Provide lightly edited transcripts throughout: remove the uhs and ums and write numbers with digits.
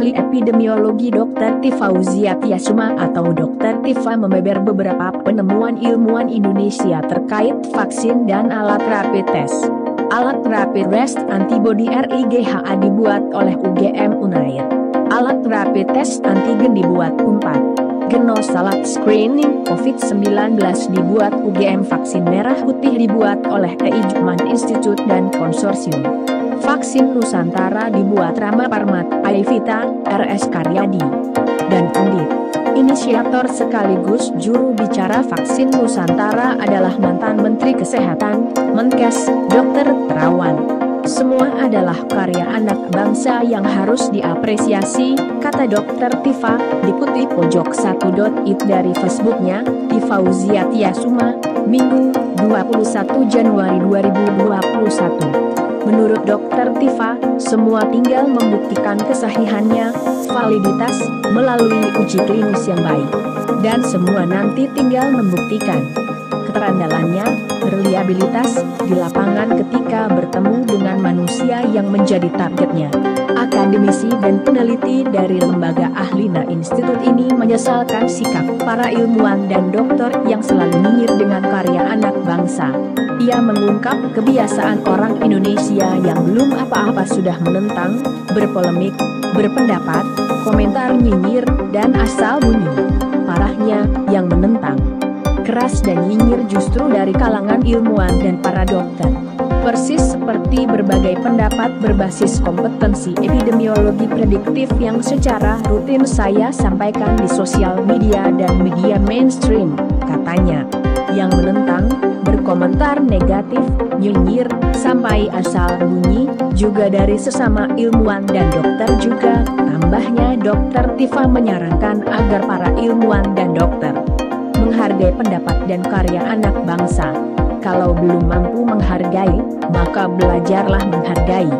ahli epidemiologi Dr. Tifauzia Tiasuma atau Dr. Tifa membeber beberapa penemuan ilmuwan Indonesia terkait vaksin dan alat rapid test. Alat rapid test antibody RIGHA dibuat oleh UGM Unair. Alat rapid test antigen dibuat UNPAD. Genosalat screening COVID-19 dibuat UGM. Vaksin merah putih dibuat oleh Eijkman Institute dan konsorsium. Vaksin Nusantara dibuat Rama Parmat, Aivita, RS Karyadi, dan Undip. Inisiator sekaligus juru bicara vaksin Nusantara adalah mantan Menteri Kesehatan, Menkes, Dr. Terawan. Semua adalah karya anak bangsa yang harus diapresiasi, kata Dr. Tifa, dikutip pojok1.it dari Facebooknya, Tifauzia Tiasuma, Minggu, 21 Januari 2021. Menurut Dr. Tifa, semua tinggal membuktikan kesahihannya, validitas, melalui uji klinis yang baik. Dan semua nanti tinggal membuktikan keterandalannya, reliabilitas, di lapangan ketika bertemu dengan manusia yang menjadi targetnya. Akademisi dan peneliti dari lembaga Ahlina Institut ini menyesalkan sikap para ilmuwan dan dokter yang selalu nyinyir dengan karya anak bangsa. Ia mengungkap kebiasaan orang Indonesia yang belum apa-apa sudah menentang, berpolemik, berpendapat, komentar nyinyir, dan asal bunyi. Parahnya, yang menentang keras dan nyinyir justru dari kalangan ilmuwan dan para dokter. Persis seperti berbagai pendapat berbasis kompetensi epidemiologi prediktif yang secara rutin saya sampaikan di sosial media dan media mainstream, katanya. Yang menentang, berkomentar negatif, nyinyir, sampai asal bunyi, juga dari sesama ilmuwan dan dokter juga, tambahnya Dr. Tifa menyarankan agar para ilmuwan dan dokter menghargai pendapat dan karya anak bangsa. Kalau belum mampu menghargai, maka belajarlah menghargai.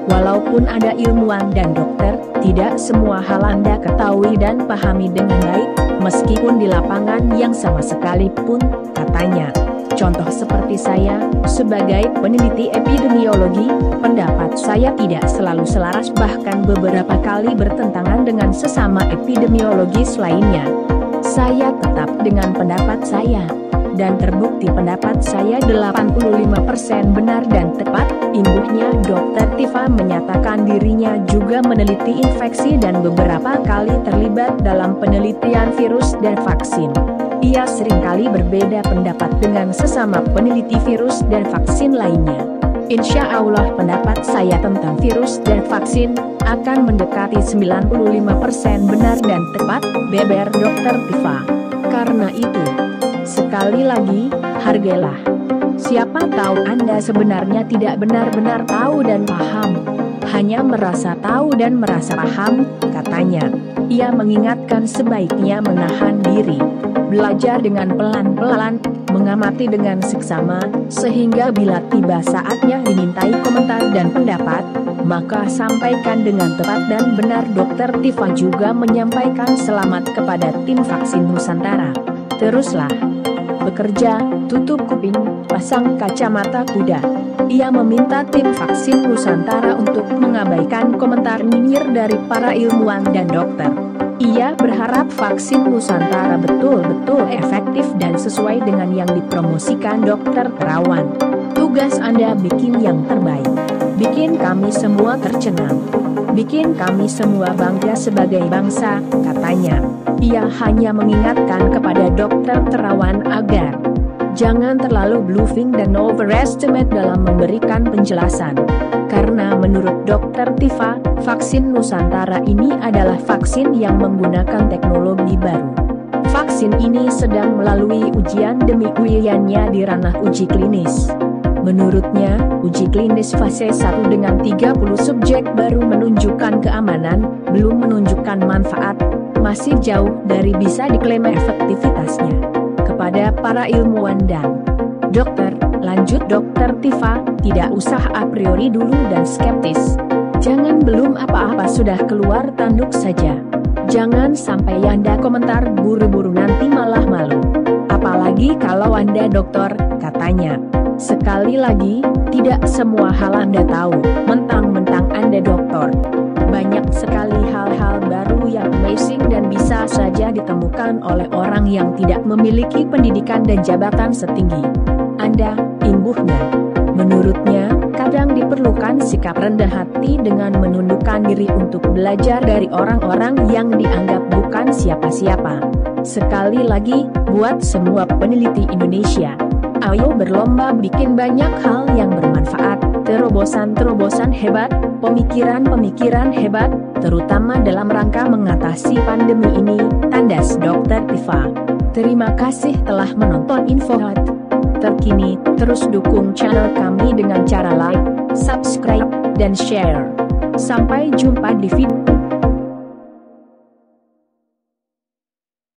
Walaupun ada ilmuwan dan dokter, tidak semua hal Anda ketahui dan pahami dengan baik, meskipun di lapangan yang sama sekali pun, katanya. Contoh seperti saya, sebagai peneliti epidemiologi, pendapat saya tidak selalu selaras bahkan beberapa kali bertentangan dengan sesama epidemiologis lainnya. Saya tetap dengan pendapat saya. Dan terbukti pendapat saya 85% benar dan tepat, imbuhnya Dr. Tifa menyatakan dirinya juga meneliti infeksi dan beberapa kali terlibat dalam penelitian virus dan vaksin. Ia seringkali berbeda pendapat dengan sesama peneliti virus dan vaksin lainnya. Insya Allah pendapat saya tentang virus dan vaksin akan mendekati 95% benar dan tepat, beber Dr. Tifa. Karena itu, sekali lagi, hargailah. Siapa tahu Anda sebenarnya tidak benar-benar tahu dan paham, hanya merasa tahu dan merasa paham, katanya. Ia mengingatkan sebaiknya menahan diri, belajar dengan pelan-pelan, mengamati dengan seksama, sehingga bila tiba saatnya dimintai komentar dan pendapat, maka sampaikan dengan tepat dan benar. Dr. Tifa juga menyampaikan selamat kepada tim vaksin Nusantara. Teruslah bekerja, tutup kuping, pasang kacamata kuda. Ia meminta tim vaksin Nusantara untuk mengabaikan komentar nyinyir dari para ilmuwan dan dokter. Ia berharap vaksin Nusantara betul-betul efektif dan sesuai dengan yang dipromosikan Dr. Terawan. Tugas Anda bikin yang terbaik. Bikin kami semua tercengang. Bikin kami semua bangga sebagai bangsa, katanya. Ia hanya mengingatkan kepada Dr. Terawan agar jangan terlalu bluffing dan overestimate dalam memberikan penjelasan. Karena menurut Dr. Tifa, vaksin Nusantara ini adalah vaksin yang menggunakan teknologi baru. Vaksin ini sedang melalui ujian demi ujiannya di ranah uji klinis. Menurutnya, uji klinis fase 1 dengan 30 subjek baru menunjukkan keamanan, belum menunjukkan manfaat, masih jauh dari bisa diklaim efektivitasnya. Kepada para ilmuwan dan dokter, lanjut Dr. Tifa, tidak usah a priori dulu dan skeptis. Jangan belum apa-apa sudah keluar tanduk saja. Jangan sampai Anda komentar buru-buru nanti malah malu. Apalagi kalau Anda dokter, katanya. Sekali lagi, tidak semua hal Anda tahu, mentang-mentang Anda dokter. Banyak sekali hal-hal baru yang amazing dan bisa saja ditemukan oleh orang yang tidak memiliki pendidikan dan jabatan setinggi Anda, imbuhnya. Menurutnya, kadang diperlukan sikap rendah hati dengan menundukkan diri untuk belajar dari orang-orang yang dianggap bukan siapa-siapa. Sekali lagi, buat semua peneliti Indonesia, ayo berlomba bikin banyak hal yang bermanfaat, terobosan-terobosan hebat, pemikiran-pemikiran hebat, terutama dalam rangka mengatasi pandemi ini. Tandas Dr. Tifa. Terima kasih telah menonton info hot terkini. Terus dukung channel kami dengan cara like, subscribe, dan share. Sampai jumpa di video